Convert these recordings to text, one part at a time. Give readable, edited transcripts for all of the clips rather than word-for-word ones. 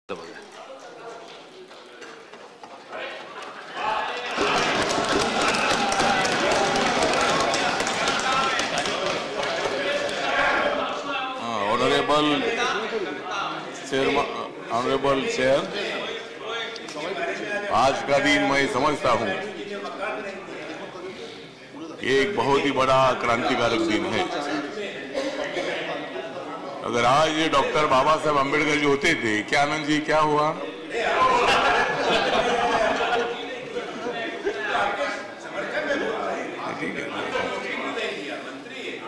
Honourable chair, आज का दिन मैं समझता हूं ये एक बहुत ही बड़ा क्रांतिकारक दिन है। अगर आज डॉक्टर बाबा साहब अम्बेडकर जी होते थे, क्या आनंद जी क्या हुआ?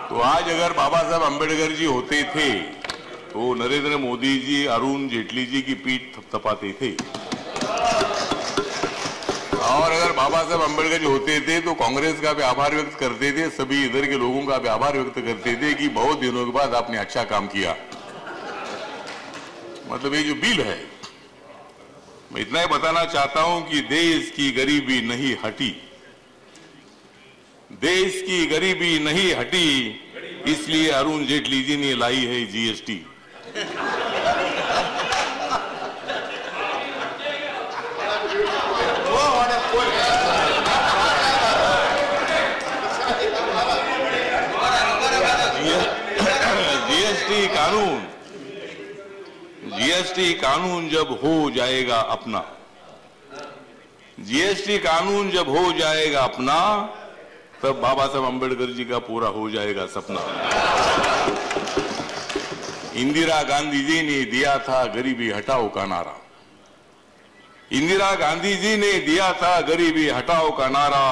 तो आज अगर बाबा साहब अम्बेडकर जी होते थे तो नरेंद्र मोदी जी अरुण जेटली जी की पीठ थपथपाते थे, और अगर बाबा साहब अम्बेडकर जी होते थे तो कांग्रेस का भी आभार व्यक्त करते थे, सभी इधर के लोगों का भी आभार व्यक्त करते थे कि बहुत दिनों के बाद आपने अच्छा काम किया। मतलब ये जो बिल है, मैं इतना ही बताना चाहता हूं कि देश की गरीबी नहीं हटी, देश की गरीबी नहीं हटी, इसलिए अरुण जेटली जी ने लाई है जीएसटी। जीएसटी कानून जब हो जाएगा अपना, जीएसटी कानून जब हो जाएगा अपना, तब बाबा साहब अम्बेडकर जी का पूरा हो जाएगा सपना। इंदिरा गांधी जी ने दिया था गरीबी हटाओ का नारा, इंदिरा गांधी जी ने दिया था गरीबी हटाओ का नारा,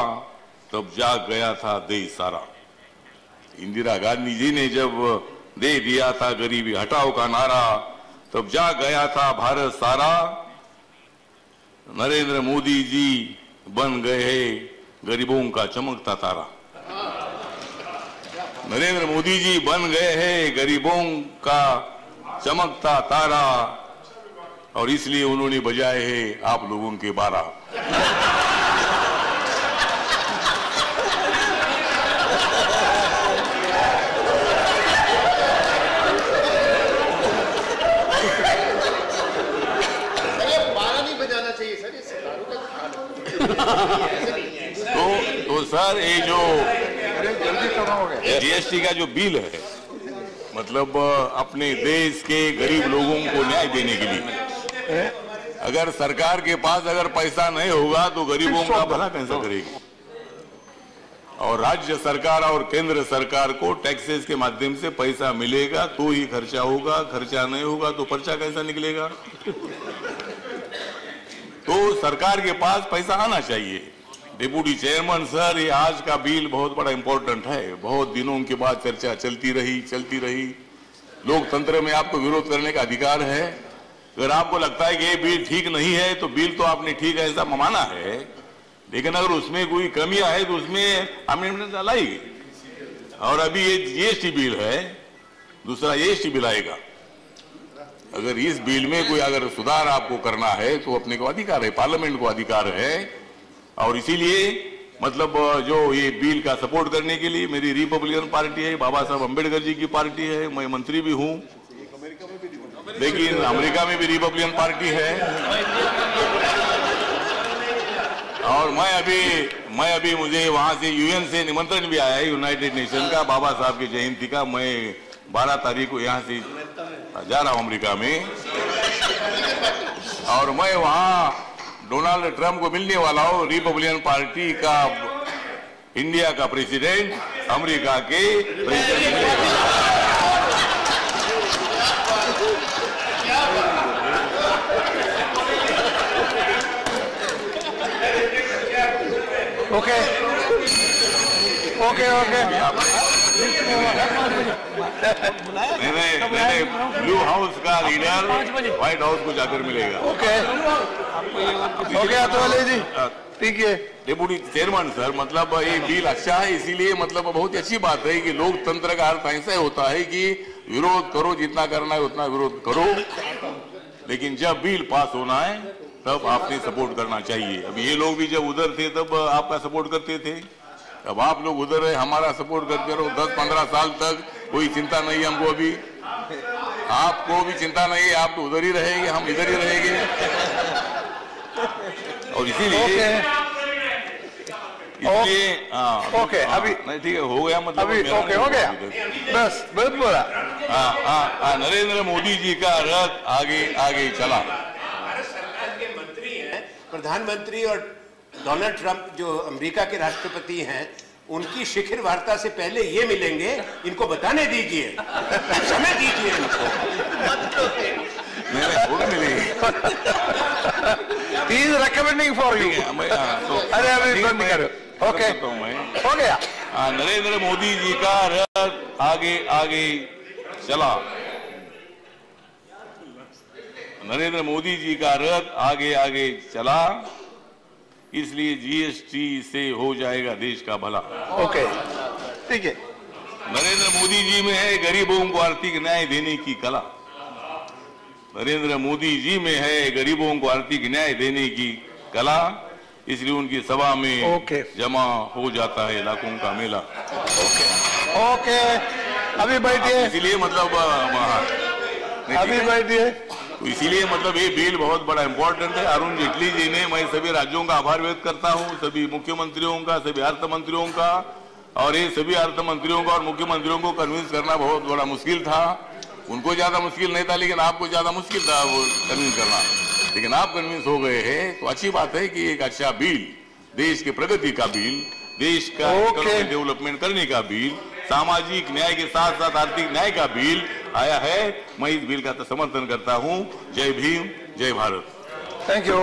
तब जाग गया था देश सारा। इंदिरा गांधी जी ने जब दे दिया था गरीबी हटाओ का नारा, तब जाग गया था भारत सारा। नरेंद्र मोदी जी बन गए हैं गरीबों का चमकता तारा, नरेंद्र मोदी जी बन गए हैं गरीबों का चमकता तारा, और इसलिए उन्होंने बजाए हैं आप लोगों के 12। तो सर ये जो जीएसटी का जो बिल है, मतलब अपने देश के गरीब लोगों को न्याय देने के लिए, अगर सरकार के पास अगर पैसा नहीं होगा तो गरीबों का भला कैसे करेगी? और राज्य सरकार और केंद्र सरकार को टैक्सेस के माध्यम से पैसा मिलेगा तो ही खर्चा होगा, खर्चा नहीं होगा तो पर्चा कैसा निकलेगा? तो सरकार के पास पैसा आना चाहिए। डिप्टी चेयरमैन सर, ये आज का बिल बहुत बड़ा इंपॉर्टेंट है, बहुत दिनों के बाद चर्चा चलती रही। लोकतंत्र में आपको विरोध करने का अधिकार है। अगर आपको लगता है कि ये बिल ठीक नहीं है तो बिल तो आपने ठीक है ऐसा माना है, लेकिन अगर उसमें कोई कमियां है तो उसमें अमेंडमेंट लाएगी। और अभी ये जीएसटी बिल है, दूसरा जीएसटी बिल आएगा। अगर इस बिल में कोई अगर सुधार आपको करना है तो अपने को अधिकार है, पार्लियामेंट को अधिकार है। और इसीलिए मतलब जो ये बिल का सपोर्ट करने के लिए मेरी रिपब्लिकन पार्टी है, बाबा साहब अम्बेडकर जी की पार्टी है, मैं मंत्री भी हूं, लेकिन अमेरिका में भी रिपब्लिकन पार्टी है। और मैं अभी मुझे वहां से यूएन से निमंत्रण भी आया है, यूनाइटेड नेशन का, बाबा साहब की जयंती का। मैं 12 तारीख को यहाँ से जा रहा हूं अमेरिका में, और मैं वहां डोनाल्ड ट्रंप को मिलने वाला हूं, रिपब्लिकन पार्टी का इंडिया का प्रेसिडेंट, अमेरिका के प्रेसिडेंट। ओके नहीं, ब्लू हाउस का लीडर व्हाइट हाउस को जाकर मिलेगा। ओके अतवाले जी, ठीक है। डिप्टी चेयरमैन सर, मतलब ये बिल अच्छा है, इसीलिए मतलब बहुत ही अच्छी बात है कि लोकतंत्र का अर्थ ऐसा होता है कि विरोध करो, जितना करना है उतना विरोध करो, लेकिन जब बिल पास होना है तब आपने सपोर्ट करना चाहिए। अब ये लोग भी जब उधर थे तब आपका सपोर्ट करते थे, अब आप लोग उधर है, हमारा सपोर्ट करते रहो। 10-15 साल तक कोई चिंता नहीं हमको अभी। आपको भी चिंता नहीं, आप तो उधर ही रहेंगे, हम इधर ही रहेंगे। और इसीलिए ओके, अभी नहीं, ठीक है, हो गया, मतलब अभी ओके हो गया, बस बहुत बोला। नरेंद्र मोदी जी का रथ आगे आगे चला। भारत सरकार के मंत्री हैं, प्रधानमंत्री और डोनाल्ड ट्रंप जो अमेरिका के राष्ट्रपति हैं, उनकी शिखर वार्ता से पहले ये मिलेंगे, इनको बताने दीजिए, समय दीजिए इनको। नहीं, वो मिलेंगे। He is recommending for you. अरे अभी बंद करो। ओके, हो गया। नरेंद्र मोदी जी का रथ आगे आगे चला। नरेंद्र मोदी जी का रथ आगे आगे चला, इसलिए जीएसटी से हो जाएगा देश का भला। ओके, ठीक है। नरेंद्र मोदी जी में है गरीबों को आर्थिक न्याय देने की कला। नरेंद्र मोदी जी में है गरीबों को आर्थिक न्याय देने की कला, इसलिए उनकी सभा में जमा हो जाता है लाखों का मेला। ओके, अभी बैठिए। इसीलिए मतलब अभी बैठिए। तो इसीलिए मतलब ये बिल बहुत बड़ा इंपॉर्टेंट है। अरुण जेटली जी ने, मैं सभी राज्यों का आभार व्यक्त करता हूँ, सभी मुख्यमंत्रियों का, सभी अर्थ मंत्रियों का, और ये सभी अर्थ मंत्रियों का और मुख्यमंत्रियों को कन्विंस करना बहुत बड़ा मुश्किल था। उनको ज्यादा मुश्किल नहीं था, लेकिन आपको ज्यादा मुश्किल था वो कन्विंस करना, लेकिन आप कन्विंस हो गए हैं, तो अच्छी बात है कि एक अच्छा बिल, देश की प्रगति का बिल, देश का डेवलपमेंट करने का बिल, सामाजिक न्याय के साथ साथ आर्थिक न्याय का बिल आया है। मैं इस बिल का समर्थन करता हूं। जय भीम, जय भारत। Thank you.